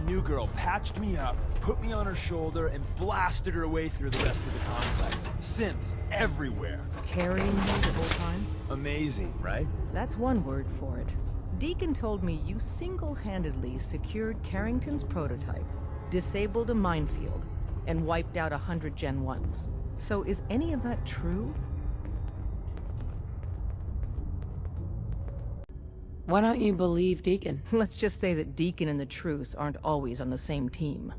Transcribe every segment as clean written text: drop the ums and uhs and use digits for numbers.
new girl patched me up, put me on her shoulder, and blasted her way through the rest of the complex. Synths everywhere. Carrying you the whole time? Amazing, right? That's one word for it. Deacon told me you single-handedly secured Carrington's prototype, disabled a minefield, and wiped out 100 Gen 1s. So is any of that true? Why don't you believe Deacon? Let's just say that Deacon and the Truth aren't always on the same team.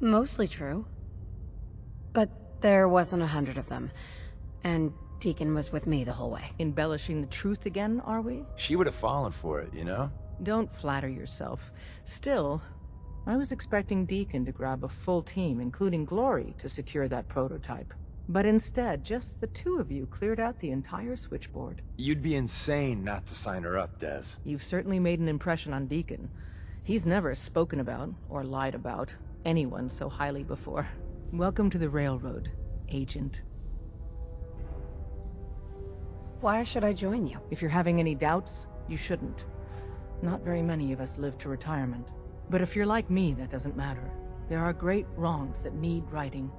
Mostly true. But there wasn't 100 of them. And Deacon was with me the whole way. Embellishing the truth again, are we? She would have fallen for it, you know? Don't flatter yourself. Still, I was expecting Deacon to grab a full team, including Glory, to secure that prototype. But instead, just the two of you cleared out the entire switchboard. You'd be insane not to sign her up, Des. You've certainly made an impression on Deacon. He's never spoken about, or lied about, anyone so highly before. Welcome to the Railroad, Agent. Why should I join you? If you're having any doubts, you shouldn't. Not very many of us live to retirement. But if you're like me, that doesn't matter. There are great wrongs that need righting.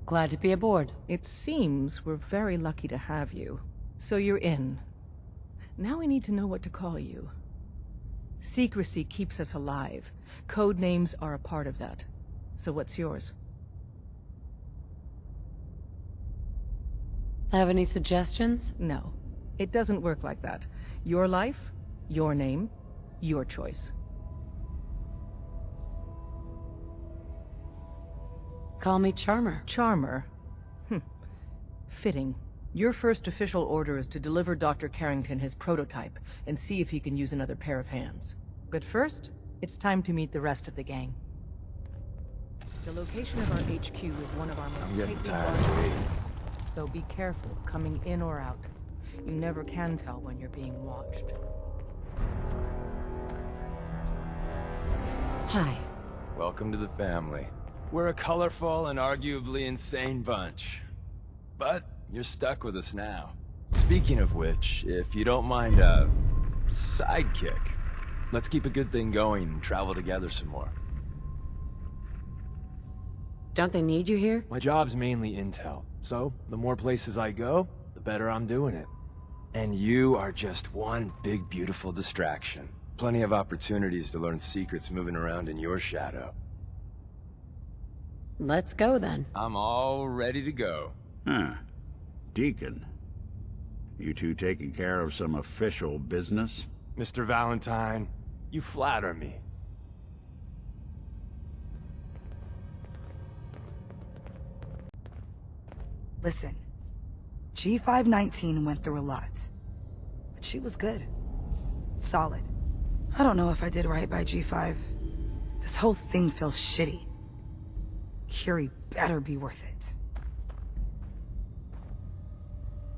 Glad to be aboard. It seems we're very lucky to have you. So you're in. Now we need to know what to call you. Secrecy keeps us alive. Code names are a part of that. So what's yours? Have any suggestions? No. It doesn't work like that. Your life, your name, your choice. Call me Charmer. Charmer? Fitting. Your first official order is to deliver Dr. Carrington his prototype and see if he can use another pair of hands. But first, it's time to meet the rest of the gang. The location of our HQ is one of our most tightly guarded secrets, so be careful coming in or out. You never can tell when you're being watched. Hi. Welcome to the family. We're a colorful and arguably insane bunch. But you're stuck with us now. Speaking of which, if you don't mind a sidekick, let's keep a good thing going and travel together some more. Don't they need you here? My job's mainly intel, so the more places I go, the better I'm doing it. And you are just one big, beautiful distraction. Plenty of opportunities to learn secrets moving around in your shadow. Let's go then. I'm all ready to go. Huh. Deacon. You two taking care of some official business? Mr. Valentine, you flatter me. Listen, G519 went through a lot, but she was good. Solid. I don't know if I did right by G5. This whole thing feels shitty. Curie better be worth it.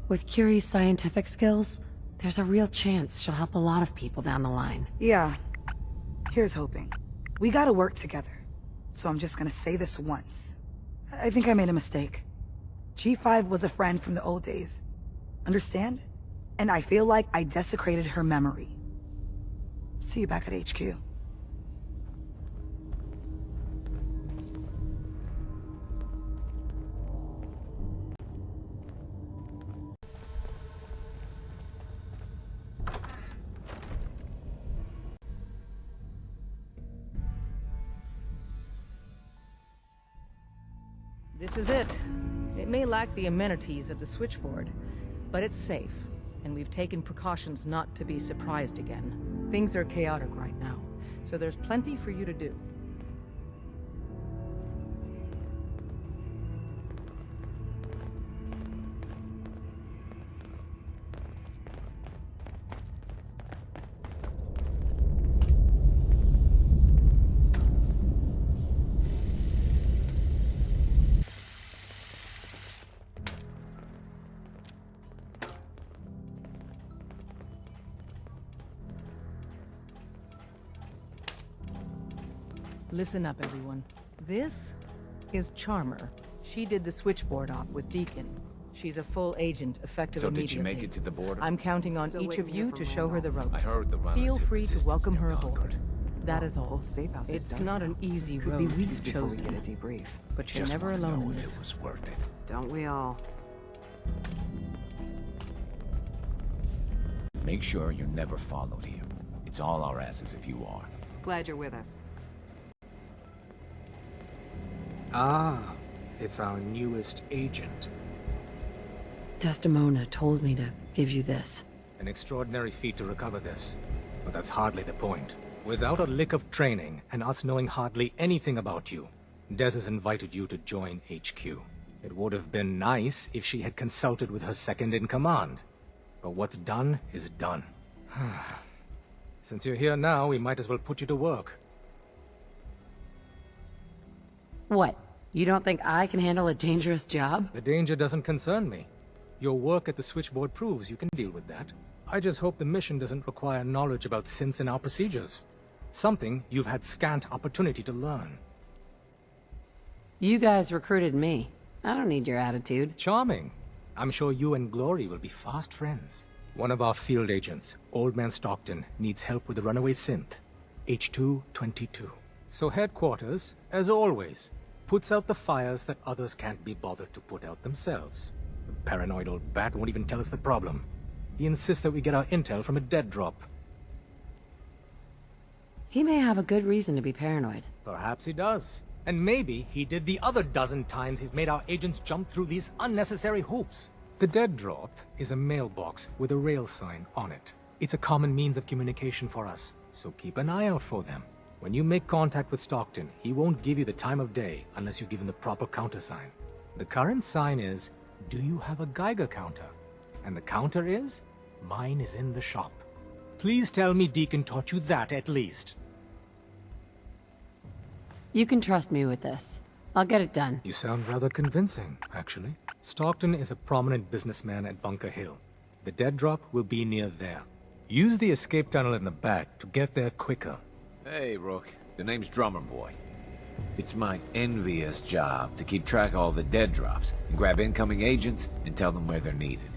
With Curie's scientific skills, there's a real chance she'll help a lot of people down the line. Yeah. Here's hoping. We gotta work together. So I'm just gonna say this once. I think I made a mistake. G5 was a friend from the old days. Understand? And I feel like I desecrated her memory. See you back at HQ. This is it. It may lack the amenities of the switchboard, but it's safe, and we've taken precautions not to be surprised again. Things are chaotic right now, so there's plenty for you to do. Listen up, everyone. This is Charmer. She did the switchboard op with Deacon. She's a full agent, effective So did immediately. she make it to the border? I'm counting on Still each of waiting here you for to my show her the announcement. ropes. I heard the runners Feel hit free to resistance welcome near her aboard. Concord. That is The all. whole safe house is It's done not now. an easy Could road, be weeks you've before we chosen, get a debrief. but you're Just never wanna alone know in if this. it was worth it. Don't we all? Make sure you're never followed here. It's all our asses if you are. Glad you're with us. Ah, it's our newest agent. Desdemona told me to give you this. An extraordinary feat to recover this. But that's hardly the point. Without a lick of training, and us knowing hardly anything about you, Des has invited you to join HQ. It would have been nice if she had consulted with her second-in-command. But what's done is done. Since you're here now, we might as well put you to work. What? You don't think I can handle a dangerous job? The danger doesn't concern me. Your work at the switchboard proves you can deal with that. I just hope the mission doesn't require knowledge about synths and our procedures. Something you've had scant opportunity to learn. You guys recruited me. I don't need your attitude. Charming. I'm sure you and Glory will be fast friends. One of our field agents, Old Man Stockton, needs help with the runaway synth. H222. So headquarters, as always, puts out the fires that others can't be bothered to put out themselves. The paranoid old bat won't even tell us the problem. He insists that we get our intel from a dead drop. He may have a good reason to be paranoid. Perhaps he does. And maybe he did the other dozen times he's made our agents jump through these unnecessary hoops. The dead drop is a mailbox with a rail sign on it. It's a common means of communication for us, so keep an eye out for them. When you make contact with Stockton, he won't give you the time of day unless you give him the proper countersign. The current sign is, do you have a Geiger counter? And the counter is, mine is in the shop. Please tell me Deacon taught you that at least. You can trust me with this. I'll get it done. You sound rather convincing, actually. Stockton is a prominent businessman at Bunker Hill. The dead drop will be near there. Use the escape tunnel in the back to get there quicker. Hey, Rook. The name's Drummer Boy. It's my envious job to keep track of all the dead drops and grab incoming agents and tell them where they're needed.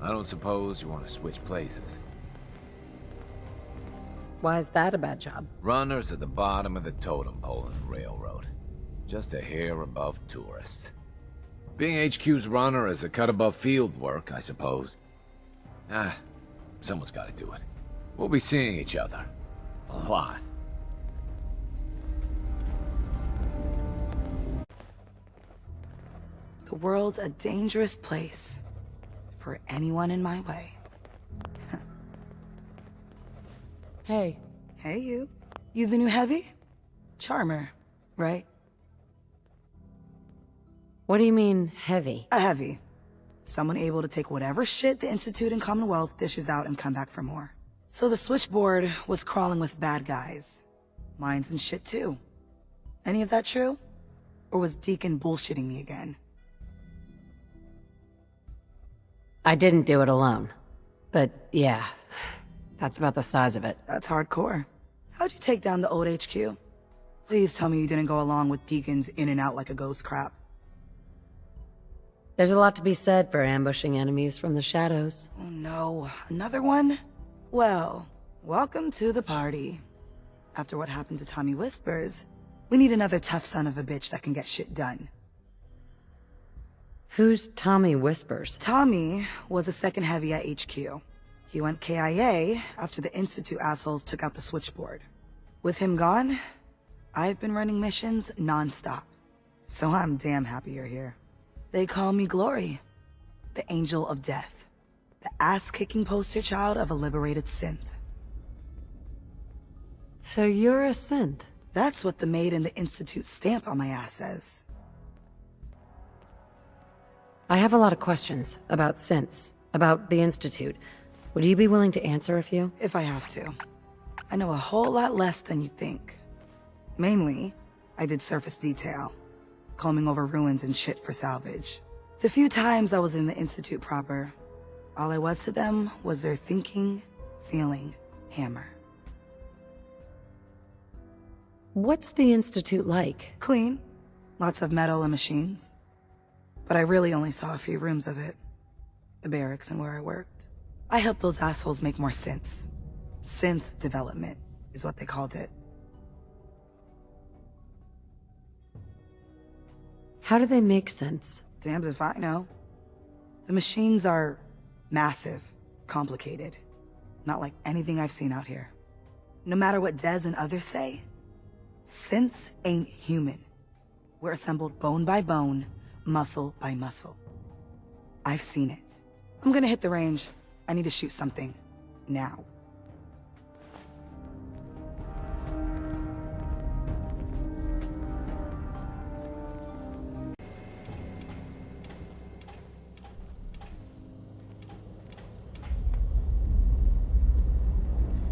I don't suppose you want to switch places. Why is that a bad job? Runners at the bottom of the totem pole in the railroad. Just a hair above tourists. Being HQ's runner is a cut above field work, I suppose. Someone's got to do it. We'll be seeing each other. A lot. The world's a dangerous place for anyone in my way. Hey, Hey, you. You the new heavy? Charmer, right? What do you mean, heavy? A heavy. Someone able to take whatever shit the Institute and Commonwealth dishes out and come back for more. So the switchboard was crawling with bad guys. Mines and shit too. Any of that true? Or was Deacon bullshitting me again? I didn't do it alone. But yeah, that's about the size of it. That's hardcore. How'd you take down the old HQ? Please tell me you didn't go along with Deacon's in and out like a ghost crap. There's a lot to be said for ambushing enemies from the shadows. Oh no, another one? Well, welcome to the party. After what happened to Tommy Whispers, we need another tough son of a bitch that can get shit done. Who's Tommy Whispers? Tommy was a second heavy at HQ. He went KIA after the Institute assholes took out the switchboard. With him gone, I've been running missions non-stop. So I'm damn happy you're here. They call me Glory, the Angel of Death, the ass-kicking poster child of a liberated synth. So you're a synth? That's what the maid in the Institute stamp on my ass says. I have a lot of questions about synths, about the Institute. Would you be willing to answer a few? If I have to. I know a whole lot less than you think. Mainly, I did surface detail, combing over ruins and shit for salvage. The few times I was in the Institute proper, all I was to them was their thinking, feeling hammer. What's the Institute like? Clean, lots of metal and machines. but I really only saw a few rooms of it. The barracks and where I worked. I helped those assholes make more sense. Synth development is what they called it. How do they make sense? Damned if I know. The machines are massive, complicated. Not like anything I've seen out here. No matter what Dez and others say, synths ain't human. We're assembled bone by bone, muscle by muscle. I've seen it. I'm gonna hit the range. I need to shoot something. Now.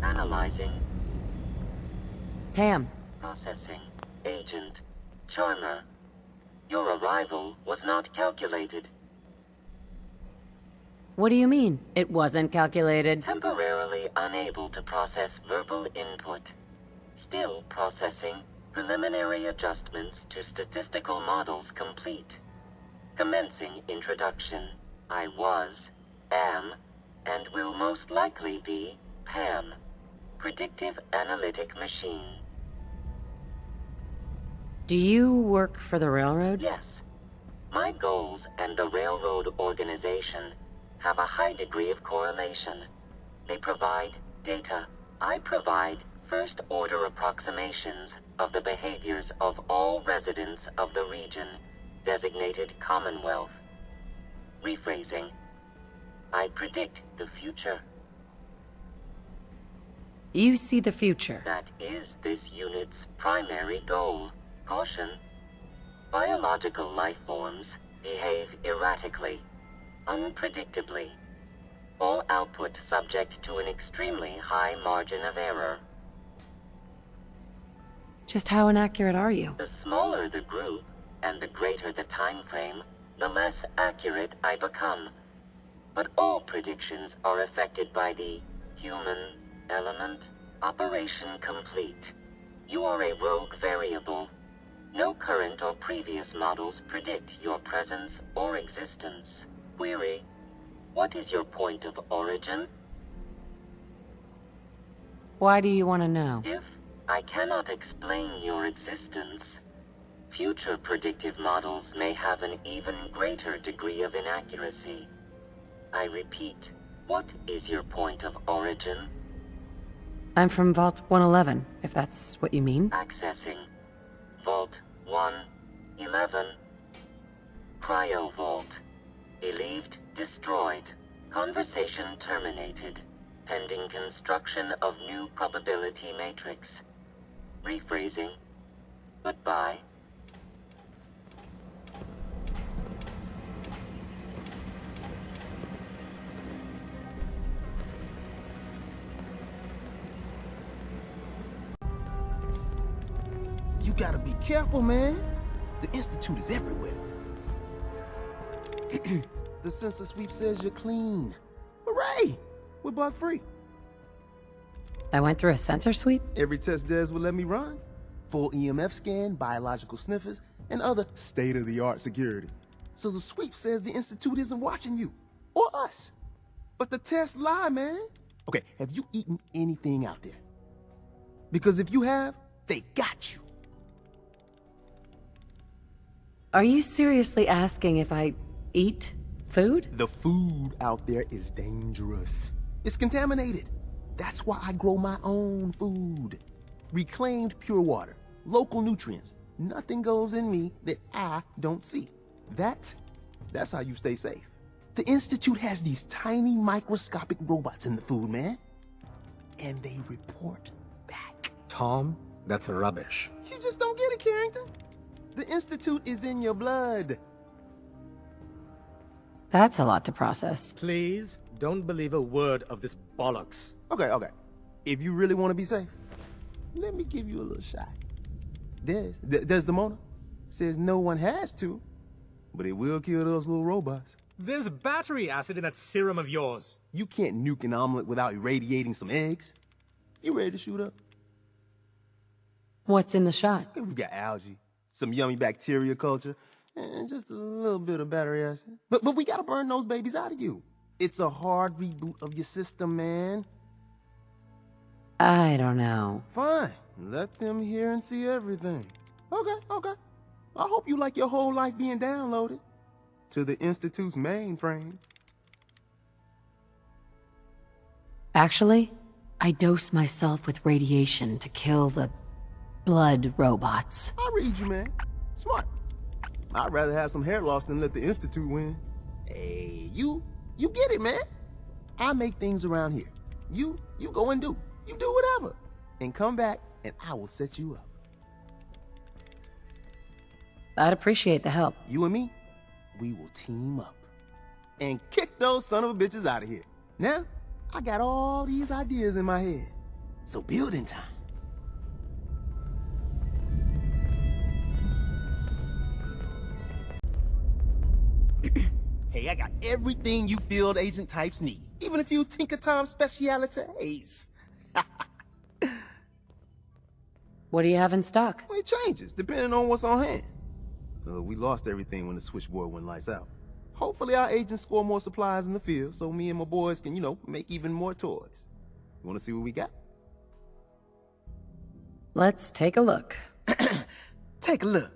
Analyzing. Pam. Processing. Agent. Charmer. Your arrival was not calculated. What do you mean, it wasn't calculated? Temporarily unable to process verbal input. Still processing. Preliminary adjustments to statistical models complete. Commencing introduction. I was, am, and will most likely be Pam. Predictive Analytic Machine. Do you work for the railroad? Yes. My goals and the railroad organization have a high degree of correlation. They provide data. I provide first-order approximations of the behaviors of all residents of the region, designated Commonwealth. Rephrasing. I predict the future. You see the future. That is this unit's primary goal. Caution. Biological life forms behave erratically, unpredictably. All output subject to an extremely high margin of error. Just how inaccurate are you? The smaller the group, and the greater the time frame, the less accurate I become. But all predictions are affected by the human element. Operation complete. You are a rogue variable. No current or previous models predict your presence or existence. Query. What is your point of origin? Why do you want to know? If I cannot explain your existence, future predictive models may have an even greater degree of inaccuracy. I repeat, what is your point of origin? I'm from Vault 111, if that's what you mean. Accessing. Vault 111. Cryo Vault. Believed destroyed. Conversation terminated. Pending construction of new probability matrix. Rephrasing. Goodbye. You gotta be careful, man. The Institute is everywhere. The sensor sweep says you're clean. Hooray! We're bug-free. I went through a sensor sweep? Every test Des will let me run. Full EMF scan, biological sniffers, and other state-of-the-art security. So the sweep says the Institute isn't watching you. Or us. But the tests lie, man. Okay, have you eaten anything out there? Because if you have, they got you. Are you seriously asking if I eat food? The food out there is dangerous. It's contaminated. That's why I grow my own food. Reclaimed pure water, local nutrients. Nothing goes in me that I don't see. That's how you stay safe. The Institute has these tiny microscopic robots in the food, man. And they report back. Tom, that's rubbish. You just don't get it, Carrington. The Institute is in your blood. That's a lot to process. Please, don't believe a word of this bollocks. Okay. If you really want to be safe, let me give you a little shot. Desdemona says no one has to, but it will kill those little robots. There's battery acid in that serum of yours. You can't nuke an omelet without irradiating some eggs. You ready to shoot up? What's in the shot? We got algae, some yummy bacteria culture, and just a little bit of battery acid. But we gotta burn those babies out of you. It's a hard reboot of your system, man. I don't know. Fine. Let them hear and see everything. Okay. I hope you like your whole life being downloaded to the Institute's mainframe. Actually, I dose myself with radiation to kill the blood robots. I read you, man. Smart. I'd rather have some hair loss than let the Institute win. Hey, you get it, man. I make things around here. You go and do. You do whatever. And come back and I will set you up. I'd appreciate the help. You and me, we will team up. And kick those son of a bitches out of here. Now, I got all these ideas in my head. So building time. Hey, I got everything you field agent types need. Even a few Tinker Tom specialities. What do you have in stock? Well, it changes, depending on what's on hand. We lost everything when the switchboard went lights out. Hopefully our agents score more supplies in the field so me and my boys can, make even more toys. You want to see what we got? Let's take a look. Take a look.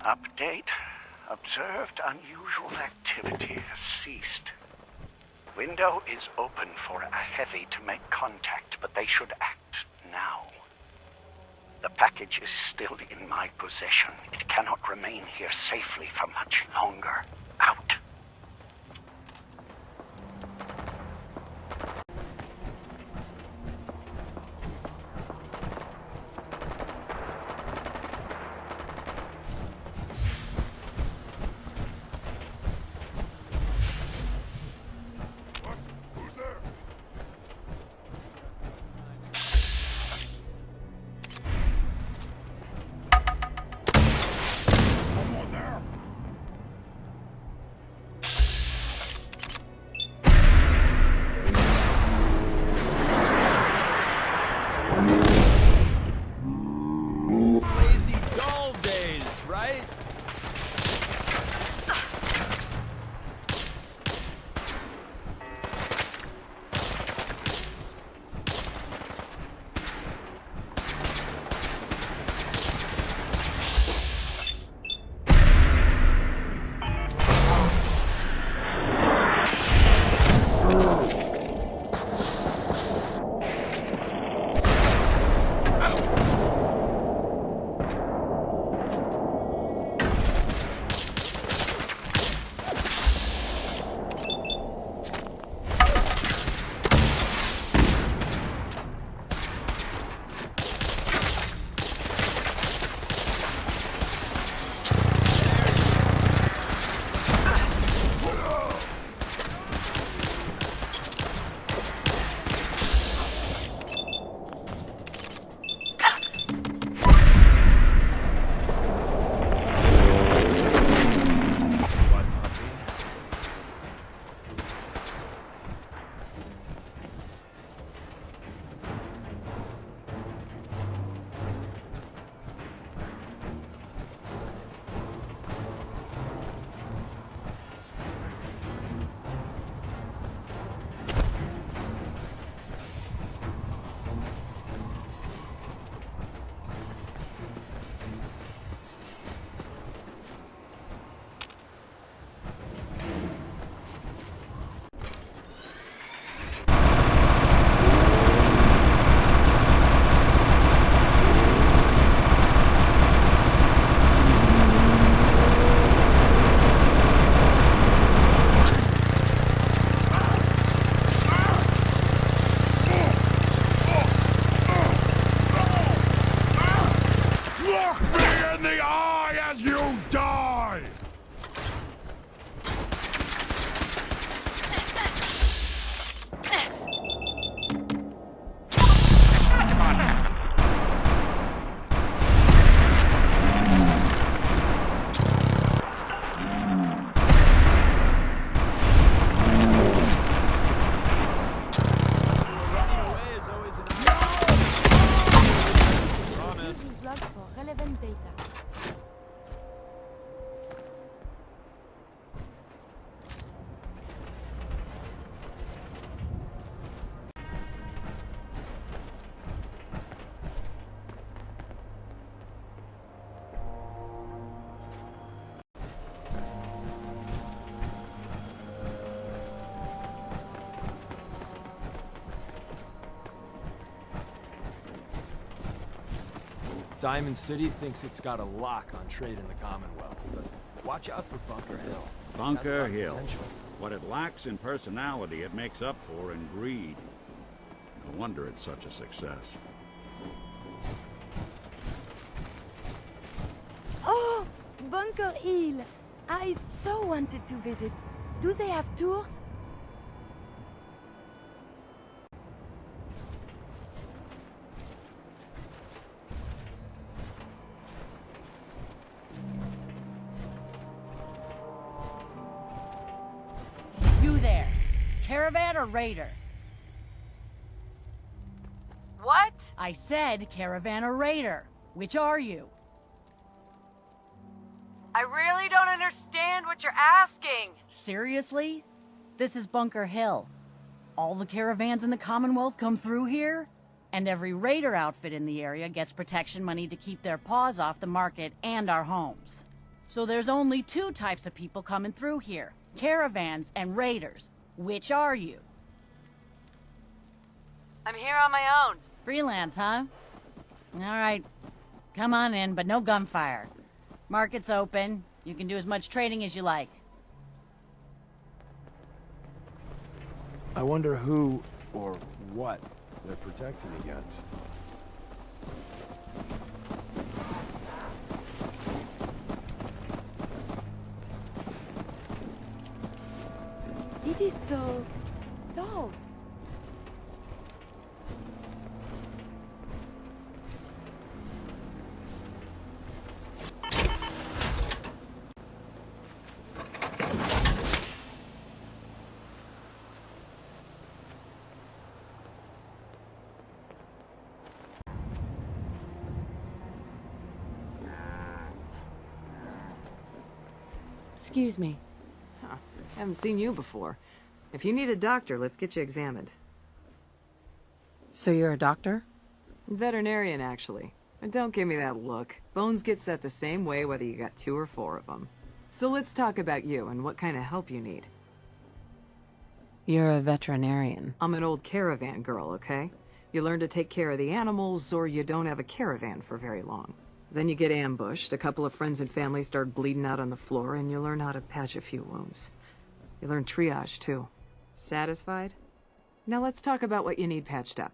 Update. Observed unusual activity has ceased. Window is open for a heavy to make contact, but they should act now. The package is still in my possession. It cannot remain here safely for much longer. Out. Diamond City thinks it's got a lock on trade in the Commonwealth, but watch out for Bunker Hill. Bunker That's got Hill. potential. What it lacks in personality, it makes up for in greed. No wonder it's such a success. Oh, Bunker Hill. I so wanted to visit. Do they have tours? You there. Caravan or raider? What? I said caravan or raider. Which are you? I really don't understand what you're asking. Seriously? This is Bunker Hill. All the caravans in the Commonwealth come through here? And every raider outfit in the area gets protection money to keep their paws off the market and our homes. So there's only two types of people coming through here. Caravans and raiders. Which are you? I'm here on my own. Freelance, huh? All right. Come on in, but no gunfire. Market's open. You can do as much trading as you like. I wonder who or what they're protecting against. It is so dull. Excuse me. Huh. Haven't seen you before. If you need a doctor, let's get you examined. So you're a doctor? Veterinarian, actually. And don't give me that look. Bones get set the same way whether you got 2 or 4 of them. So let's talk about you and what kind of help you need. You're a veterinarian. I'm an old caravan girl, okay? You learn to take care of the animals, or you don't have a caravan for very long. Then you get ambushed, a couple of friends and family start bleeding out on the floor, and you learn how to patch a few wounds. You learn triage, too. Satisfied? Now let's talk about what you need patched up.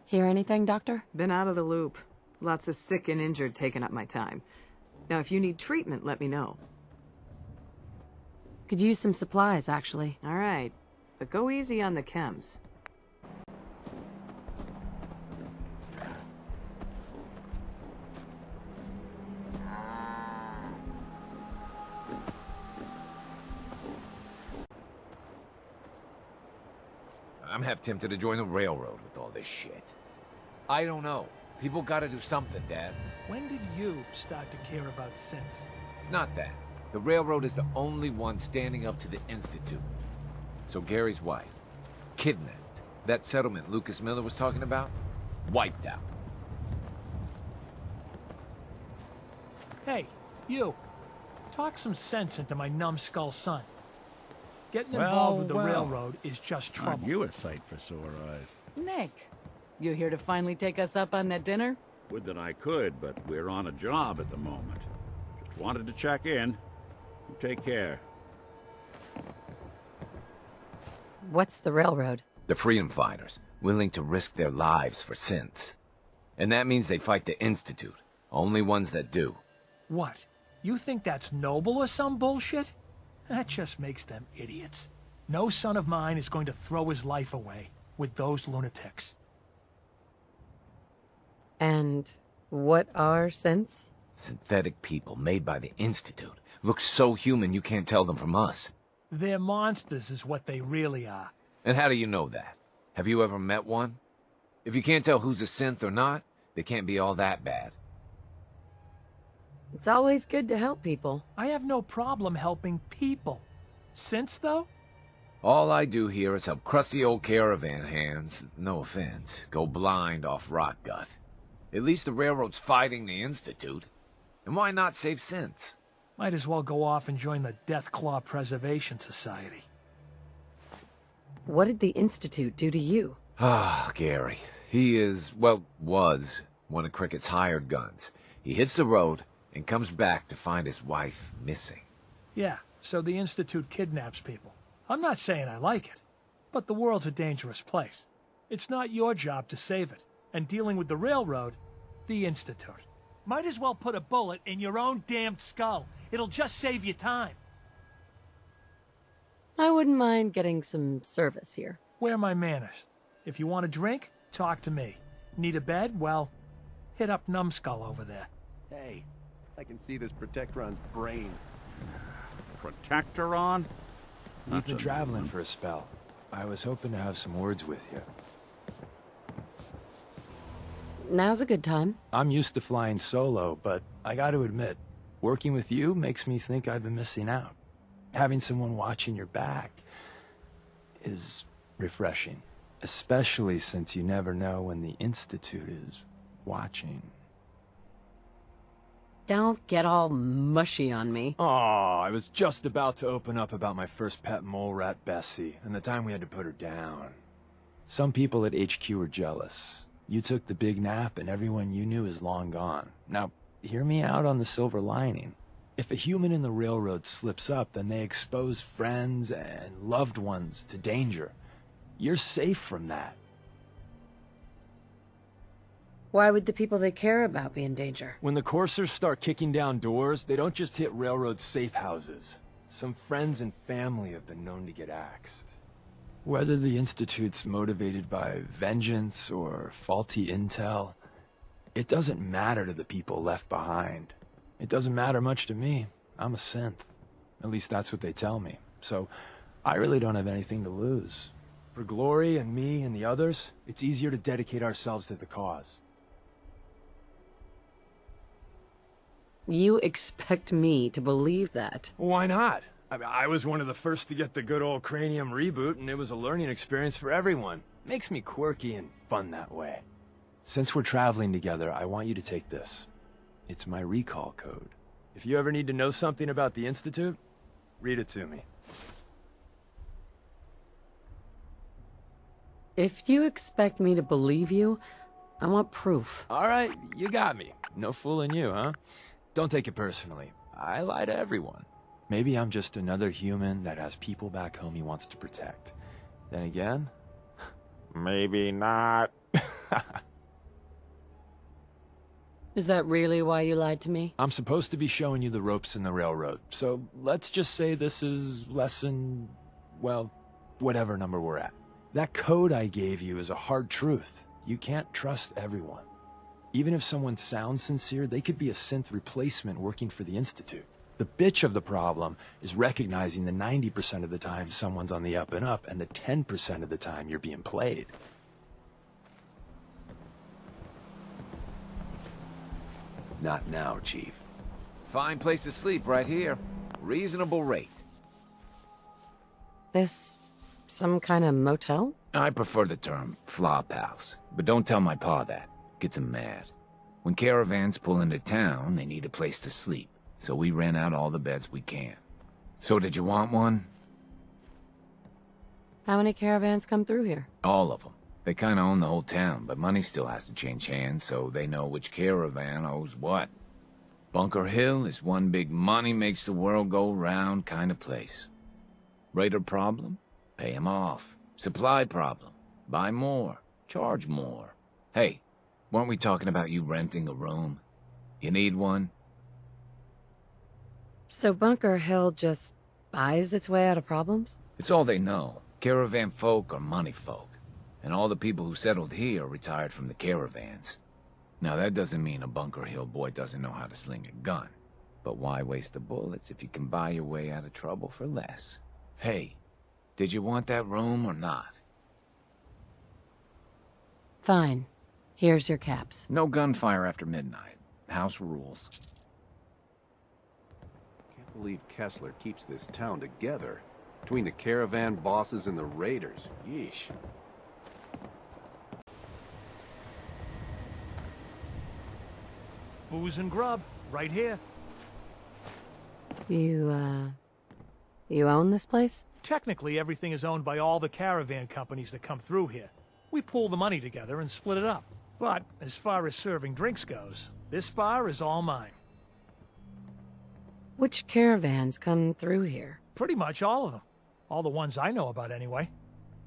Hear anything, Doctor? Been out of the loop. Lots of sick and injured taking up my time. Now, if you need treatment, let me know. Could use some supplies, actually. All right, but go easy on the chems. I'm half tempted to join the railroad with all this shit. I don't know. People gotta do something, Dad. When did you start to care about sense? It's not that. The railroad is the only one standing up to the Institute. So Gary's wife, kidnapped. That settlement Lucas Miller was talking about, wiped out. Hey, you. Talk some sense into my numbskull son. Getting involved with the railroad is just trouble. Aren't you a sight for sore eyes? Nick, you here to finally take us up on that dinner? Would that I could, but we're on a job at the moment. Just wanted to check in. You take care. What's the railroad? The freedom fighters, willing to risk their lives for synths. And that means they fight the Institute. Only ones that do. What? You think that's noble or some bullshit? That just makes them idiots. No son of mine is going to throw his life away with those lunatics. And what are synths? Synthetic people made by the Institute. Look so human you can't tell them from us. They're monsters is what they really are. And how do you know that? Have you ever met one? If you can't tell who's a synth or not, they can't be all that bad. It's always good to help people. I have no problem helping people. Since, though? All I do here is help crusty old caravan hands, no offense, go blind off rock gut. At least the railroad's fighting the Institute. And why not save synths? Might as well go off and join the Deathclaw Preservation Society. What did the Institute do to you? Ah, Gary. He is, well, was one of Cricket's hired guns. He hits the road and comes back to find his wife missing. Yeah, so the Institute kidnaps people. I'm not saying I like it, but the world's a dangerous place. It's not your job to save it. And dealing with the railroad, the Institute. Might as well put a bullet in your own damned skull. It'll just save you time. I wouldn't mind getting some service here. Where are my manners? If you want a drink, talk to me. Need a bed? Well, hit up Numbskull over there. Hey, I can see this Protectron's brain. Protectoron? We've been traveling for a spell. I was hoping to have some words with you. Now's a good time. I'm used to flying solo, but I gotta admit, working with you makes me think I've been missing out. Having someone watching your back is refreshing, especially since you never know when the Institute is watching. Don't get all mushy on me. Aw, I was just about to open up about my first pet mole rat, Bessie, and the time we had to put her down. Some people at HQ were jealous. You took the big nap and everyone you knew is long gone. Now, hear me out on the silver lining. If a human in the railroad slips up, then they expose friends and loved ones to danger. You're safe from that. Why would the people they care about be in danger? When the coursers start kicking down doors, they don't just hit railroad safe houses. Some friends and family have been known to get axed. Whether the Institute's motivated by vengeance or faulty intel, it doesn't matter to the people left behind. It doesn't matter much to me. I'm a synth. At least that's what they tell me. So I really don't have anything to lose. For Glory and me and the others, it's easier to dedicate ourselves to the cause. You expect me to believe that? Why not? I was one of the first to get the good old Cranium reboot, and it was a learning experience for everyone. Makes me quirky and fun that way. Since we're traveling together, I want you to take this. It's my recall code. If you ever need to know something about the Institute, read it to me. If you expect me to believe you, I want proof. All right, you got me. No fooling you, huh? Don't take it personally. I lie to everyone. Maybe I'm just another human that has people back home he wants to protect. Then again, maybe not. Is that really why you lied to me? I'm supposed to be showing you the ropes in the railroad, so let's just say this is lesson, well, whatever number we're at. That code I gave you is a hard truth. You can't trust everyone. Even if someone sounds sincere, they could be a synth replacement working for the Institute. The bitch of the problem is recognizing the 90% of the time someone's on the up and up, and the 10% of the time you're being played. Not now, Chief. Fine place to sleep right here. Reasonable rate. This some kind of motel? I prefer the term flop house, but don't tell my pa that. Gets him mad. When caravans pull into town, they need a place to sleep, so we rent out all the beds we can. So did you want one? How many caravans come through here? All of them. They kinda own the whole town, but money still has to change hands, so they know which caravan owes what. Bunker Hill is one big money makes the world go round kind of place. Raider problem? Pay him off. Supply problem? Buy more. Charge more. Hey, weren't we talking about you renting a room? You need one? So Bunker Hill just buys its way out of problems? It's all they know. Caravan folk are money folk. And all the people who settled here retired from the caravans. Now that doesn't mean a Bunker Hill boy doesn't know how to sling a gun. But why waste the bullets if you can buy your way out of trouble for less? Hey, did you want that room or not? Fine. Here's your caps. No gunfire after midnight. House rules. Can't believe Kessler keeps this town together. Between the caravan bosses and the raiders. Yeesh. Booze and grub, right here. You own this place? Technically, everything is owned by all the caravan companies that come through here. We pool the money together and split it up. But as far as serving drinks goes, this bar is all mine. Which caravans come through here? Pretty much all of them. All the ones I know about, anyway.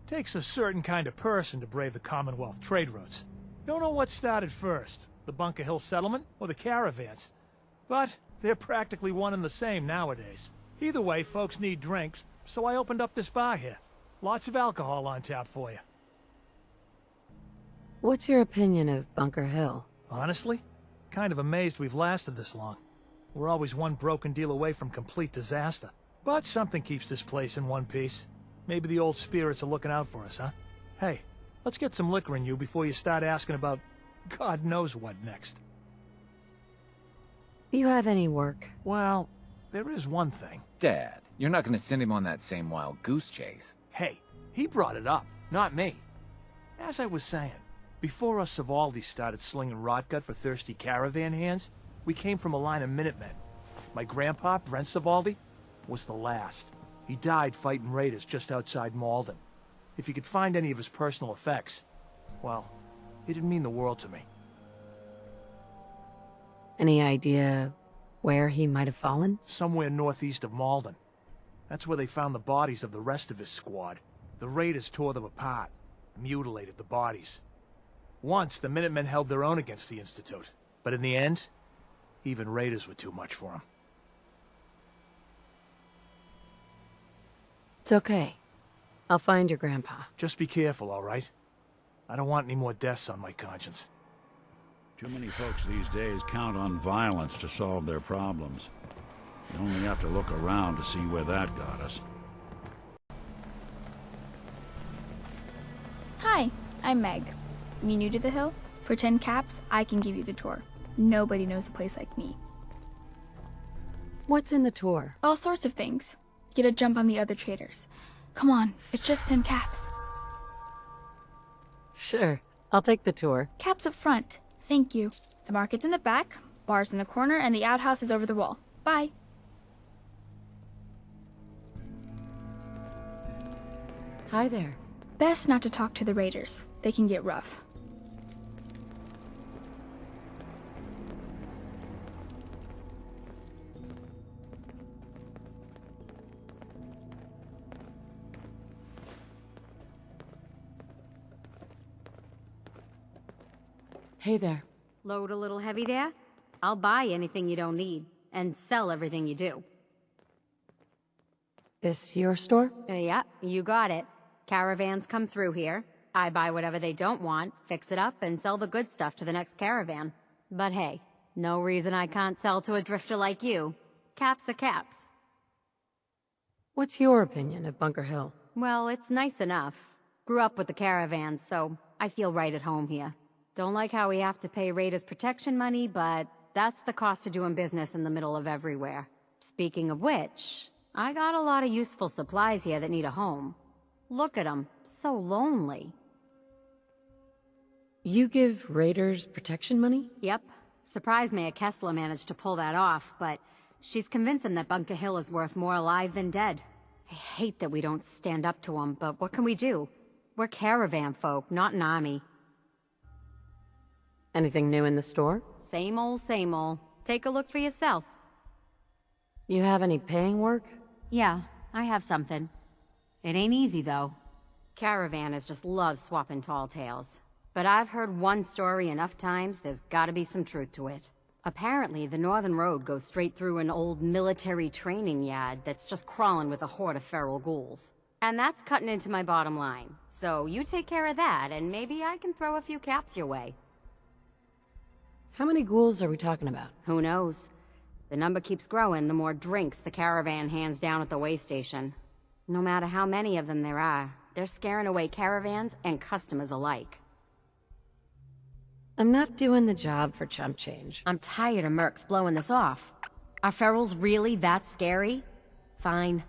Takes a certain kind of person to brave the Commonwealth trade routes. Don't know what started first, the Bunker Hill settlement or the caravans. But they're practically one and the same nowadays. Either way, folks need drinks, so I opened up this bar here. Lots of alcohol on tap for you. What's your opinion of Bunker Hill? Honestly, kind of amazed we've lasted this long. We're always one broken deal away from complete disaster. But something keeps this place in one piece. Maybe the old spirits are looking out for us, huh? Hey, let's get some liquor in you before you start asking about God knows what next. Do you have any work? Well, there is one thing. Dad, you're not gonna send him on that same wild goose chase. Hey, he brought it up, not me. As I was saying, before us Savaldis started slinging rotgut for thirsty caravan hands, we came from a line of Minutemen. My grandpa, Brent Savaldi, was the last. He died fighting raiders just outside Malden. If you could find any of his personal effects, well, it'd mean the world to me. Any idea where he might have fallen? Somewhere northeast of Malden. That's where they found the bodies of the rest of his squad. The raiders tore them apart, mutilated the bodies. Once, the Minutemen held their own against the Institute. But in the end, even raiders were too much for them. It's okay. I'll find your grandpa. Just be careful, all right? I don't want any more deaths on my conscience. Too many folks these days count on violence to solve their problems. You only have to look around to see where that got us. Hi, I'm Meg. You new to the hill? For 10 caps, I can give you the tour. Nobody knows a place like me. What's in the tour? All sorts of things. Get a jump on the other traders. Come on, it's just 10 caps. Sure, I'll take the tour. Caps up front. Thank you. The market's in the back, bar's in the corner, and the outhouse is over the wall. Bye. Hi there. Best not to talk to the raiders. They can get rough. Hey there. Load a little heavy there? I'll buy anything you don't need, and sell everything you do. This your store? Yeah, you got it. Caravans come through here. I buy whatever they don't want, fix it up, and sell the good stuff to the next caravan. But hey, no reason I can't sell to a drifter like you. Caps are caps. What's your opinion of Bunker Hill? Well, it's nice enough. Grew up with the caravans, so I feel right at home here. Don't like how we have to pay raiders protection money, but that's the cost of doing business in the middle of everywhere. Speaking of which, I got a lot of useful supplies here that need a home. Look at them, so lonely. You give raiders protection money? Yep. Surprised Mayor Kessler managed to pull that off, but she's convinced him that Bunker Hill is worth more alive than dead. I hate that we don't stand up to him, but what can we do? We're caravan folk, not an army. Anything new in the store? Same old, same old. Take a look for yourself. You have any paying work? Yeah, I have something. It ain't easy, though. Caravanners just love swapping tall tales. But I've heard one story enough times, there's gotta be some truth to it. Apparently, the Northern Road goes straight through an old military training yard that's just crawling with a horde of feral ghouls. And that's cutting into my bottom line. So you take care of that, and maybe I can throw a few caps your way. How many ghouls are we talking about? Who knows? The number keeps growing the more drinks the caravan hands down at the way station. No matter how many of them there are, they're scaring away caravans and customers alike. I'm not doing the job for chump change. I'm tired of mercs blowing this off. Are ferals really that scary? Fine.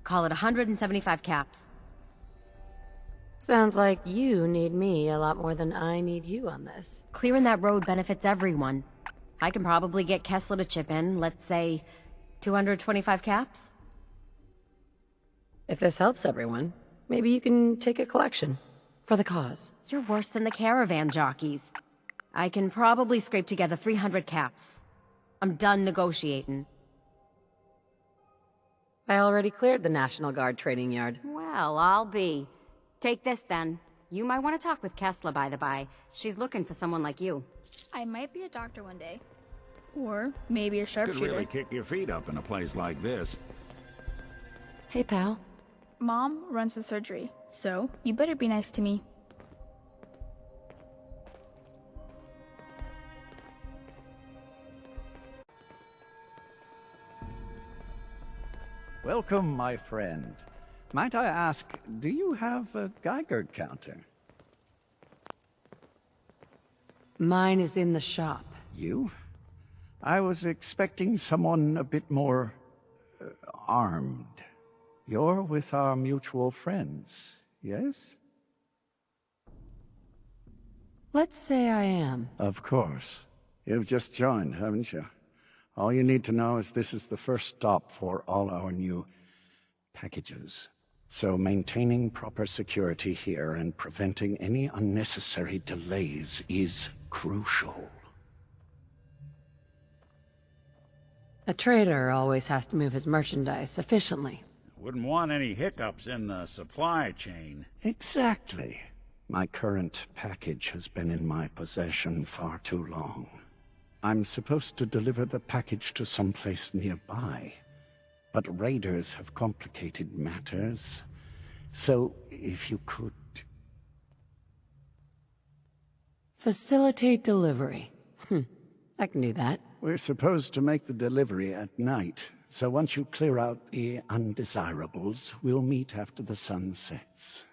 Call it 175 caps. Sounds like you need me a lot more than I need you on this. Clearing that road benefits everyone. I can probably get Kessler to chip in, let's say, 225 caps? If this helps everyone, maybe you can take a collection. For the cause. You're worse than the caravan jockeys. I can probably scrape together 300 caps. I'm done negotiating. I already cleared the National Guard training yard. Well, I'll be. Take this, then. You might want to talk with Kessler, by the by. She's looking for someone like you. I might be a doctor one day. Or maybe a Could sharpshooter. really kick your feet up in a place like this. Hey, pal. Mom runs the surgery, so you better be nice to me. Welcome, my friend. Might I ask, do you have a Geiger counter? Mine is in the shop. You? I was expecting someone a bit more armed. You're with our mutual friends, yes? Let's say I am. Of course. You've just joined, haven't you? All you need to know is this is the first stop for all our new packages. So maintaining proper security here and preventing any unnecessary delays is crucial. A trader always has to move his merchandise efficiently. Wouldn't want any hiccups in the supply chain. Exactly. My current package has been in my possession far too long. I'm supposed to deliver the package to someplace nearby, but raiders have complicated matters. So, if you could... Facilitate delivery. I can do that. We're supposed to make the delivery at night, so once you clear out the undesirables, we'll meet after the sun sets.